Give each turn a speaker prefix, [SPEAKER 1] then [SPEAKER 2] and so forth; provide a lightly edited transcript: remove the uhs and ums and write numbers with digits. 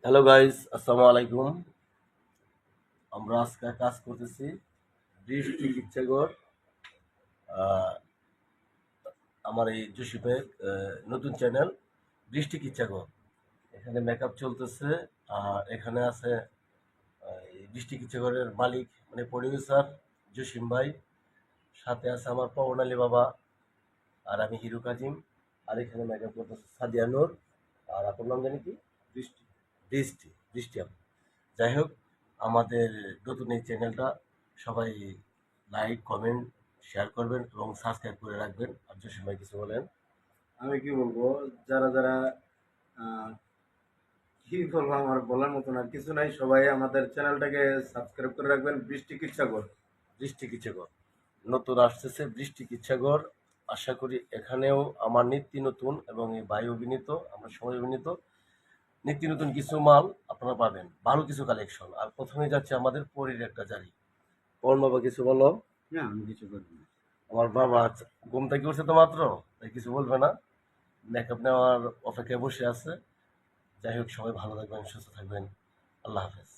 [SPEAKER 1] Hello guys, আসসালামু আলাইকুম। আমরা আজকে কাজ করতেছি বৃষ্টি চিকিৎসাগর। আহ, আমার এই জসিমের নতুন চ্যানেল বৃষ্টি চিকিৎসাগর। এখানে মেকআপ চলতেছে। আর এখানে আছে এই বৃষ্টি চিকিৎসাগরের মালিক মানে প্রডিউসার জসিম ভাই। সাথে আছে আমার পবন আলী বাবা, আর আমি হিরু কাজিম। আর এখানে মেকআপ করতেছে সাদিয়া নূর। আর আপনার নাম জানি কি? বৃষ্টি। বৃষ্টি বৃষ্টি আপু। যাই হোক, আমাদের নতুন এই চ্যানেলটা সবাই লাইক, কমেন্ট, শেয়ার করবেন এবং সাবস্ক্রাইব করে রাখবেন। আর জসিম ভাই কিছু বলেন।
[SPEAKER 2] আমি কি বলবো, যারা যারা আহ, কি বলবো, আমার বলার মতো না কিছু নাই। সবাই আমাদের চ্যানেলটাকে সাবস্ক্রাইব করে রাখবেন। বৃষ্টি চিকিৎসাগর।
[SPEAKER 1] বৃষ্টি কিচ্ছাগর নতুন আসতেছে, বৃষ্টি কিচ্ছাগর। আশা করি এখানেও আমার নিত্য নতুন এবং এই ভাই অভিনীত, আমরা সবাই অভিনীত নিত্য নতুন কিছু মাল আপনারা পাবেন, ভালো কিছু কালেকশন। আর প্রথমে যাচ্ছে আমাদের পরীর একটা জারি। পবন বাবা কিছু বলো।
[SPEAKER 2] না, আমি কিছু করবো না।
[SPEAKER 1] আমার বাবা ঘুম থেকে উঠছে তো মাত্র, তাই কিছু বলবে না। মেকআপ নেওয়ার অপেক্ষায় বসে আছে। যাই হোক, সবাই ভালো থাকবেন, সুস্থ থাকবেন। আল্লাহ হাফেজ।